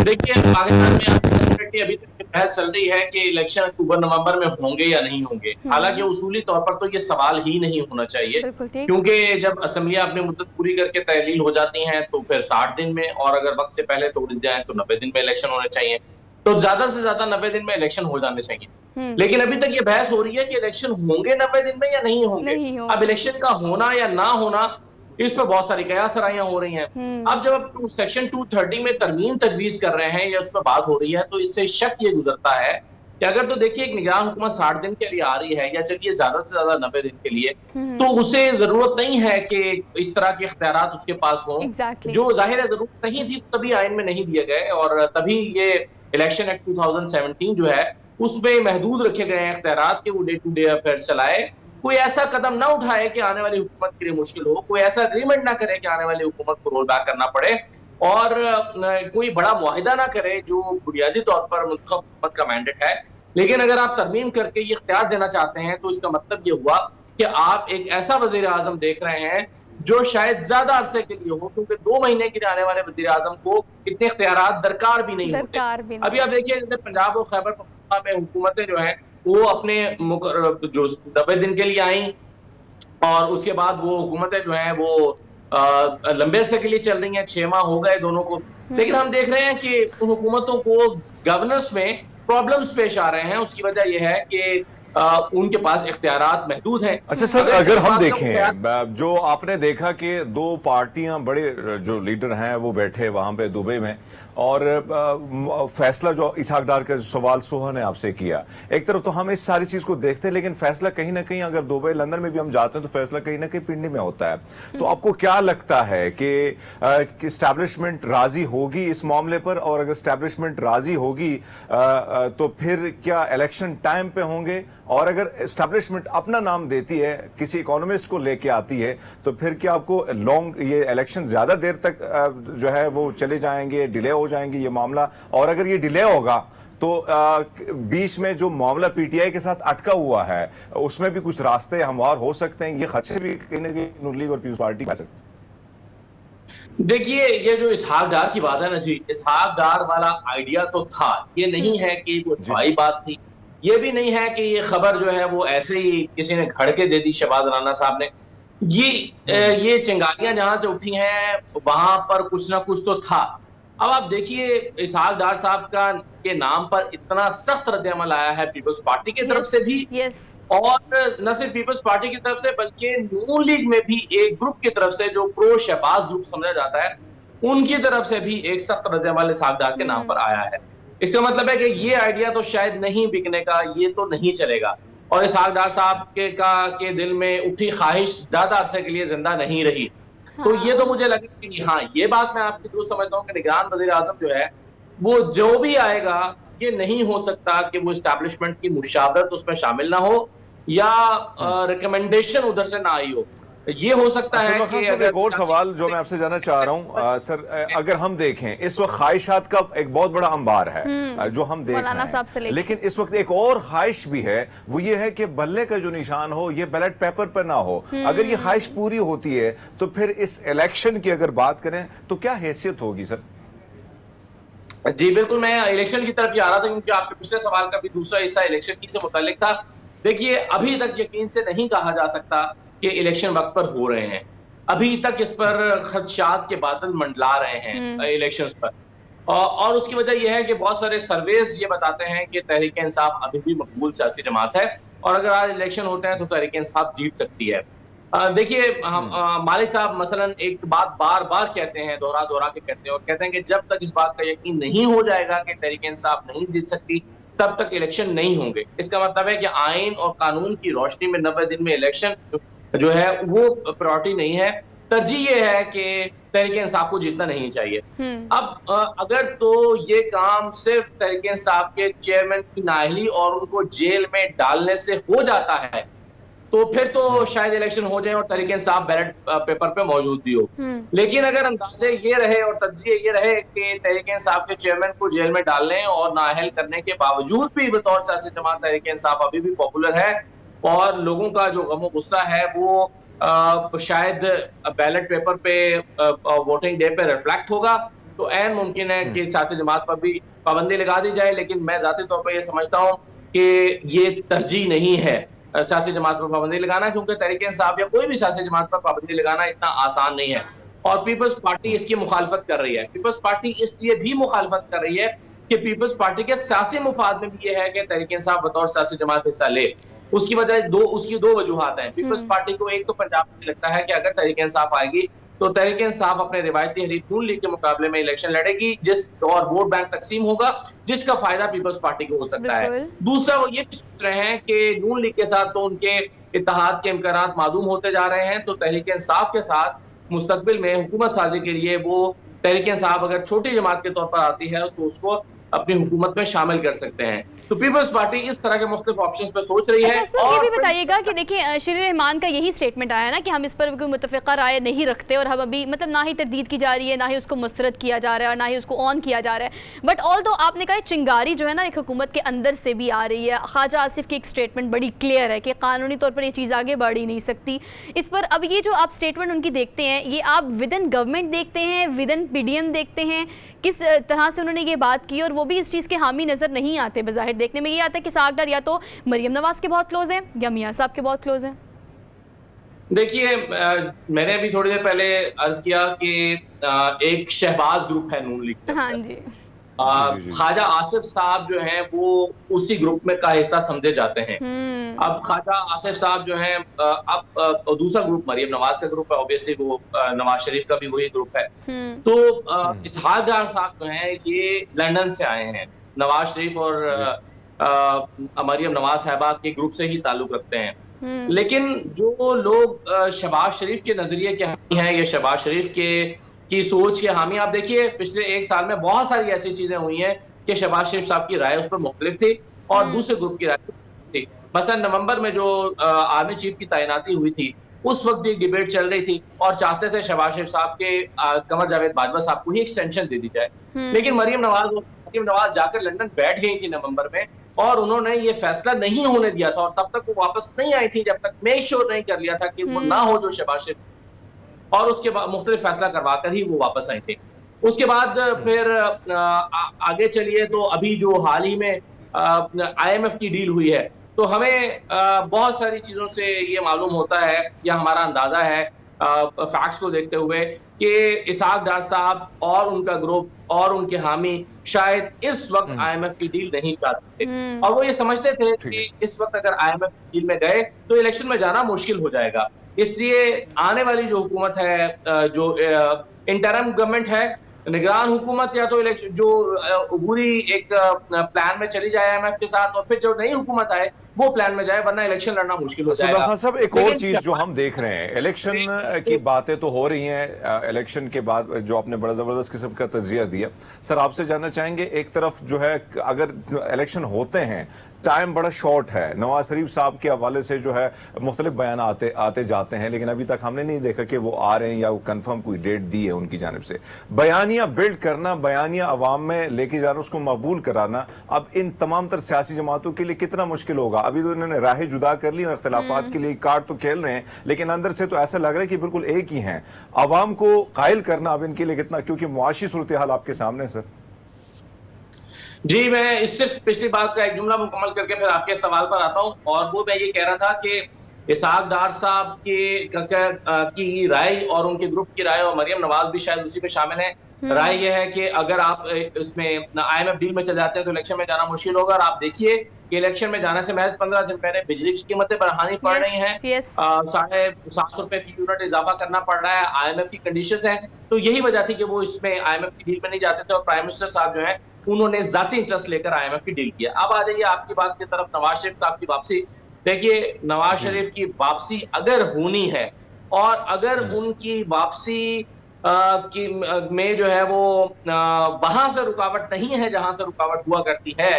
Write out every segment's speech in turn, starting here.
देखिए, पाकिस्तान में अनफॉर्चुनेटली अभी तक ये बहस चल रही है कि इलेक्शन अक्टूबर-नवंबर में होंगे या नहीं होंगे। हालाँकि हुँ, उसूली तौर पर तो ये सवाल ही नहीं होना चाहिए, बिल्कुल ठीक। क्योंकि जब असेंबलियाँ अपनी मुद्दत पूरी करके तहलील हो जाती हैं, तो फिर 60 दिन में और अगर वक़्त से पहले तोड़ जाएँ, तो 90 दिन में इलेक्शन होने चाहिए। तो ज़्यादा से ज़्यादा 90 दिन में इलेक्शन हो जाने चाहिए। हुँ, लेकिन अभी तक ये बहस हो रही है कि इलेक्शन होंगे 90 दिन में या नहीं होंगे। नहीं अब होंगे। इलेक्शन का होना या ना होना, इस पे बहुत सारी कयास-सराहियाँ हो रही हैं। हुँ, अब जब आप सेक्शन 230 में तरमीम तजवीज़ कर रहे हैं या उस पे बात हो रही है, तो इससे शक ये गुज़रता है कि अगर तो देखिए एक निगरान हुकूमत 60 दिन के लिए आ रही है या चलिए ज़्यादा से ज़्यादा 90 दिन के लिए, हुँ, तो उसे ज़रूरत नहीं है कि इस तरह के इख्तियारात उसके पास हों, एग्ज़ैक्टली। जो ज़ाहिर है ज़रूरत नहीं थी, तभी आइन में नहीं दिए गए और तभी ये इलेक्शन एक्ट 2017 जो है, उसमें महदूद रखे गए हैं इख्तियारात कि वो डे टू डे अफेयर्स चलाए। कोई ऐसा कदम ना उठाए कि आने वाली हुकूमत के लिए मुश्किल हो, कोई ऐसा एग्रीमेंट ना करे कि आने वाली हुकूमत को रोल बैक करना पड़े और कोई बड़ा मुआहिदा ना करे जो बुनियादी तौर पर मुंतखब हुकूमत का मैंडेट है। लेकिन अगर आप तरमीम करके ये इख्तियार देना चाहते हैं, तो इसका मतलब ये हुआ कि आप एक ऐसा वज़ीर-ए-आज़म देख रहे हैं, जो शायद ज़्यादा अरसे के लिए हो, क्योंकि 2 महीने के लिए आने वाले वज़ीर-ए-आज़म को इतने इख्तियारात दरकार भी नहीं होते। दरकार भी अभी नहीं। आप देखिए जैसे पंजाब और खैबर पख्तूनख्वा में हुकूमतें जो हैं, वो अपने जो 90 दिन के लिए आईं और उसके बाद वो हुकूमतें जो हैं वो लंबे अरसे के लिए चल रही हैं, 6 माह हो गए दोनों को। लेकिन हुँ, हम देख रहे हैं कि उन हुकूमतों को गवर्नेंस में प्रॉब्लम्स पेश आ रहे हैं। उसकी वजह ये है कि उनके पास इख्तियारात महदूद हैं। हुँ, अच्छा सर, अगर अगर इस हम बात का कोई ख्याल देखें जो आपने देखा कि दो पार्टियां बड़े जो लीडर हैं वो बैठे वहां पे दुबई में और फैसला जो इसहाक डार का सवाल सोहा ने आपसे किया, एक तरफ तो हम इस सारी चीज को देखते हैं लेकिन फैसला कहीं ना कहीं अगर दुबई लंदन में भी हम जाते हैं तो फैसला कहीं ना कहीं पिंडी में होता है। तो आपको क्या लगता है कि एस्टैब्लिशमेंट राजी होगी इस मामले पर, और अगर एस्टैब्लिशमेंट राजी होगी तो फिर क्या इलेक्शन टाइम पे होंगे, और अगर एस्टैब्लिशमेंट अपना नाम देती है किसी इकोनॉमिस्ट को लेके आती है तो फिर क्या आपको लॉन्ग ये इलेक्शन ज्यादा देर तक जो है वो चले जाएंगे, डिले हो जाएंगे ये मामला? और अगर ये डिले होगा तो बीच में जो मामला पीटीआई के साथ अटका हुआ है उसमें भी कुछ रास्ते हमवार हो सकते हैं, ये खदशे भी कहीं ना कहीं नून लीग और पीपल्स पार्टी आ सकते हैं। देखिए, ये जो इसहाक डार की बात है ना जी, इसहाक डार वाला आइडिया तो था। ये नहीं हुँ, है कि वो जी हवाई बात थी। ये भी नहीं है कि ये खबर जो है वो ऐसे ही किसी ने घड़ के दे दी शहबाज राना साहब ने। ये ये चिंगारियाँ जहाँ से उठी हैं, वहाँ पर कुछ ना कुछ तो था। अब आप देखिए इसहाक डार साहब का के नाम पर इतना सख्त रद्द-ए-अमल आया है पीपल्स पार्टी की तरफ यस, से भी यस। और न सिर्फ पीपल्स पार्टी की तरफ से बल्कि नून लीग में भी एक ग्रुप की तरफ से जो प्रो शहबाज ग्रुप समझा जाता है, उनकी तरफ से भी एक सख्त रद्द-ए-अमल इसहाक डार के नाम हुँ, पर आया है। इसका मतलब है कि ये आइडिया तो शायद नहीं बिकने का, ये तो नहीं चलेगा और इसहाक डार साहब के दिल में उठी ख्वाहिश ज़्यादा अरसे के लिए ज़िंदा नहीं रही। तो ये तो हाँ, मुझे लगा कि हाँ, ये बात मैं आपकी दुरुस्त समझता हूँ कि निगरान वज़ीर-ए-आज़म जो है, वो जो भी आएगा, ये नहीं हो सकता कि वो एस्टैब्लिशमेंट की मुशावरत उसमें शामिल ना हो या रिकमेंडेशन उधर से ना आई हो। ये हो सकता है असदुल्ला खान कि साहब, अगर एक और सियासी सवाल जो मैं आपसे जानना चाह रहा हूं सर, अगर हम देखें इस वक्त ख्वाहिशात का एक बहुत बड़ा अंबार है हुँ, जो हम देख मौलाना रहे साहब से हैं, लेके। लेकिन इस वक्त एक और ख्वाहिश भी है, वो ये है कि बल्ले का जो निशान हो ये बैलेट पेपर पर ना हो। अगर ये ख्वाहिश पूरी होती है तो फिर इस इलेक्शन की अगर बात करें तो क्या हैसियत होगी सर? जी, बिल्कुल, मैं इलेक्शन की तरफ ही आ रहा था क्योंकि आपके पिछले सवाल का भी दूसरा हिस्सा इलेक्शन ही से मुताल्लिक था। देखिए, अभी तक यकीन से नहीं कहा जा सकता कि इलेक्शन वक़्त पर हो रहे हैं। अभी तक इस पर खदशात के बादल मंडला रहे हैं हुँ, इलेक्शंस पर। और उसकी वजह ये है कि बहुत सारे सर्वेज़ ये बताते हैं कि तहरीक-ए-इंसाफ अभी भी मकबूल सियासी जमात है और अगर आज इलेक्शन होते हैं तो तहरीक-ए-इंसाफ जीत सकती है। देखिए हम मालिक साहब मसलन एक बात बार-बार कहते हैं, दोहरा-दोहरा के कहते हैं और कहते हैं कि जब तक इस बात का यकीन नहीं हो जाएगा कि तहरीक-ए-इंसाफ नहीं जीत सकती, तब तक इलेक्शन नहीं होंगे। इसका मतलब है कि आइन और कानून की रोशनी में 90 दिन में इलेक्शन जो है वो प्रायोरिटी नहीं है। तरजीह ये है कि तहरीक-ए-इंसाफ को जीतना नहीं चाहिए। हुँ, अब अगर तो ये काम सिर्फ तहरीक-ए-इंसाफ के चेयरमैन की नाअहली और उनको जेल में डालने से हो जाता है, तो फिर तो शायद इलेक्शन हो जाए और तहरीक-ए-इंसाफ बैलेट पेपर पे मौजूद भी हो। हुँ, लेकिन अगर अंदाज़े ये रहे और तज्ज़िये ये रहे कि तहरीक-ए-इंसाफ के चेयरमैन को जेल में डालने और नाअहल करने के बावजूद भी बतौर सियासी जमात तहरीक-ए-इंसाफ अभी भी पॉपुलर है और लोगों का जो गम-ओ-गुस्सा है वो शायद बैलेट पेपर पे वोटिंग डे पे रिफ्लेक्ट होगा, तो ऐन मुमकिन है कि सियासी जमात पर भी पाबंदी लगा दी जाए। लेकिन मैं जाती तौर पर यह समझता हूँ कि ये तरजीह नहीं है सियासी जमात पर पाबंदी लगाना, क्योंकि तहरीक-ए-इंसाफ या कोई भी सियासी जमात पर पाबंदी लगाना इतना आसान नहीं है। और पीपल्स पार्टी इसकी मुखालफत कर रही है। पीपल्स पार्टी इसलिए भी मुखालफत कर रही है कि पीपल्स पार्टी के सियासी मुफाद में भी ये है कि तहरीक-ए-इंसाफ बतौर सियासी जमात हिस्सा ले। उसकी दो वजूहात हैं। पीपल्स पार्टी को एक तो पंजाब में लगता है कि अगर तहरीक-ए-इंसाफ आएगी तो तहरीक-ए-इंसाफ अपने रिवायती हरीफ नून लीग के मुकाबले में इलेक्शन लड़ेगी, और वोट बैंक तकसीम होगा, जिसका फायदा पीपल्स पार्टी को हो सकता है। दूसरा, वो ये भी सोच रहे हैं कि नून लीग के साथ तो उनके इत्तेहाद के इम्कानात मादूम होते जा रहे हैं, तो तहरीक-ए-इंसाफ के साथ मुस्तकबिल में हुकूमत साजी के लिए वो तहरीक-ए-इंसाफ अगर छोटी जमात के तौर पर आती है तो उसको अपनी हुकूमत में शामिल कर सकते हैं। तो पीपल्स पार्टी इस तरह के मुख्तलिफ ऑप्शंस पे सोच रही है। सर, ये भी बताइएगा कि देखिए शरीर रहमान का यही स्टेटमेंट आया ना कि हम इस पर कोई मुतफ़िक़ा राय नहीं रखते और हम अभी मतलब ना ही तरदीद की जा रही है, ना ही उसको मुस्तरद किया जा रहा है और ना ही उसको ऑन किया जा रहा है। बट ऑल्दो आपने कहा चिंगारी जो है ना एक हुकूमत के अंदर से भी आ रही है। ख्वाजा आसिफ की एक स्टेटमेंट बड़ी क्लियर है कि कानूनी तौर पर ये चीज़ आगे बढ़ ही नहीं सकती। इस पर अब ये जो आप स्टेटमेंट उनकी देखते हैं, ये आप विद इन गवर्नमेंट देखते हैं, विद इन PDM देखते हैं, किस तरह से उन्होंने ये बात की? और वो भी इस चीज़ के हामी नज़र नहीं आते। बज़ाहिर देखने में ये आता है कि इसहाक डार या तो मरियम नवाज के बहुत क्लोज हैं या मियां साहब के बहुत क्लोज हैं। देखिए, मैंने अभी थोड़ी देर पहले अर्ज किया कि एक शहबाज ग्रुप है नून लीग। हाँ जी। ख्वाजा आसिफ साहब जो हैं वो उसी ग्रुप में का हिस्सा समझे जाते हैं। अब ख्वाजा आसिफ साहब जो हैं, अब दूसरा ग्रुप मरियम नवाज का ग्रुप है, ऑब्वियसली वो नवाज शरीफ का भी वही ग्रुप है। तो इसहाक डार साहब जो हैं ये लंदन से आए हैं। नवाज शरीफ और मरियम नवाज साहबा के ग्रुप से ही ताल्लुक रखते हैं। लेकिन जो लोग शहबाज शरीफ के नजरिए के हामी हैं या शहबाज शरीफ की सोच के हामी, आप देखिए पिछले एक साल में बहुत सारी ऐसी चीजें हुई हैं कि शहबाज शरीफ साहब की राय उस पर मुख्तलिफ थी और दूसरे ग्रुप की राय थी। मसलन नवंबर में जो आर्मी चीफ की तैनाती हुई थी, उस वक्त भी डिबेट चल रही थी और चाहते थे शहबाज शरीफ साहब के कमर जावेद बाजवा साहब को ही एक्सटेंशन दे दी जाए। लेकिन मरियम नवाज जाकर लंदन बैठ गई थी नवंबर में, और उन्होंने ये फैसला नहीं होने दिया था, और तब तक वो वापस नहीं आई थी जब तक मेक श्योर नहीं कर लिया था कि वो ना हो जो शहबाज शरीफ, और उसके बाद मुख्तलिफ फैसला करवा कर ही वो वापस आई थी। उसके बाद फिर आगे चलिए तो अभी जो हाल ही में IMF की डील हुई है, तो हमें बहुत सारी चीजों से ये मालूम होता है या हमारा अंदाजा है फैक्ट्स को देखते हुए कि इसहाक डार साहब और उनका ग्रुप और उनके हामी शायद इस वक्त IMF की डील नहीं चाहते थे, और वो ये समझते थे कि इस वक्त अगर IMF की डील में गए तो इलेक्शन में जाना मुश्किल हो जाएगा। इसलिए आने वाली जो हुकूमत है, जो इंटरम गवर्नमेंट है, निगरान हुकूमत, या तो जो अबूरी एक प्लान में चली जाए IMF के साथ, और फिर जो नई हुकूमत आए वो प्लान में जाए, वरना इलेक्शन लड़ना मुश्किल हो जाएगा। खान साहब, एक और चीज जो हम देख रहे हैं, इलेक्शन की बातें तो हो रही हैं, इलेक्शन के बाद जो आपने बड़ा जबरदस्त किस्म का तजिया दिया, सर आपसे जानना चाहेंगे, एक तरफ जो है अगर इलेक्शन होते हैं टाइम बड़ा शॉर्ट है, नवाज शरीफ साहब के हवाले से जो है मुख्तलिफ बयान आते जाते हैं, लेकिन अभी तक हमने नहीं देखा कि वो आ रहे हैं या वो कंफर्म कोई डेट दी है उनकी जानिब से। बयानिया बिल्ड करना, बयानिया अवाम में लेके जाना, उसको मकबूल कराना, अब इन तमाम तर सियासी जमातों के लिए कितना मुश्किल होगा। अभी तो इन्होंने राहें जुदा कर ली और इख्तिलाफात के लिए कार्ड तो खेल रहे हैं, लेकिन अंदर से तो ऐसा लग रहा है कि बिल्कुल एक ही हैं। अवाम को कायल करना अब इनके लिए कितना, क्योंकि मुआशी सूरत हाल आपके सामने। सर जी, मैं इस सिर्फ पिछली बात का एक जुमला मुकम्मल करके फिर आपके सवाल पर आता हूं, और वो मैं ये कह रहा था कि इसहाक डार साहब की राय और उनके ग्रुप की राय, और मरियम नवाज भी शायद उसी में शामिल है, राय यह है कि अगर आप इसमें IMF डील में चले जाते हैं तो इलेक्शन में जाना मुश्किल होगा। और आप देखिए कि इलेक्शन में जाने से महज 15 दिन पहले बिजली की कीमतें बढ़ानी पड़ रही हैं, ₹7.5 फी यूनिट इजाफा करना पड़ रहा है, IMF की कंडीशंस हैं। तो यही वजह थी कि वो इसमें IMF की डील में नहीं जाते थे, और प्राइम मिनिस्टर साहब जो है उन्होंने जाती इंटरेस्ट लेकर IMF की डील किया। अब आ जाइए आपकी बात की तरफ, नवाज शरीफ साहब की वापसी। देखिए, नवाज शरीफ की वापसी अगर होनी है, और अगर उनकी वापसी में जो है वो वहां से रुकावट नहीं है जहां से रुकावट हुआ करती है,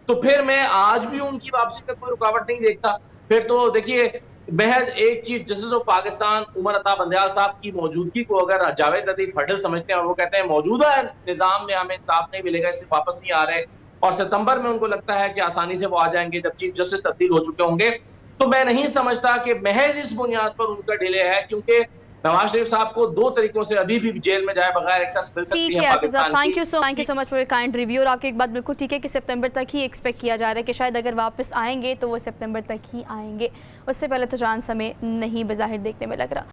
तो फिर मैं आज भी उनकी वापसी में कोई रुकावट नहीं देखता। फिर तो देखिए, महज एक chief justice of Pakistan Umar Ata Bandial साहब की मौजूदगी को अगर जावेद लतीफ हटल समझते हैं, और वो कहते हैं मौजूदा निजाम में हमें इंसाफ नहीं मिलेगा, इससे वापस नहीं आ रहे, और सितंबर में उनको लगता है कि आसानी से वो आ जाएंगे जब चीफ जस्टिस तब्दील हो चुके होंगे, तो मैं नहीं समझता कि महज इस बुनियाद पर उनका डिले है, क्योंकि नवाज शरीफ साहब को 2 तरीकों से अभी भी जेल में जाए बगैर एक्सेस मिल सकती ठीक है है पाकिस्तान थैंक की। You so much for kind review. और आपकी एक बात बिल्कुल ठीक है कि सितंबर तक ही एक्सपेक्ट किया जा रहा है कि शायद अगर वापस आएंगे तो वो सितंबर तक ही आएंगे, उससे पहले तो चांस हमें नहीं बज़ाहिर देखने में लग रहा।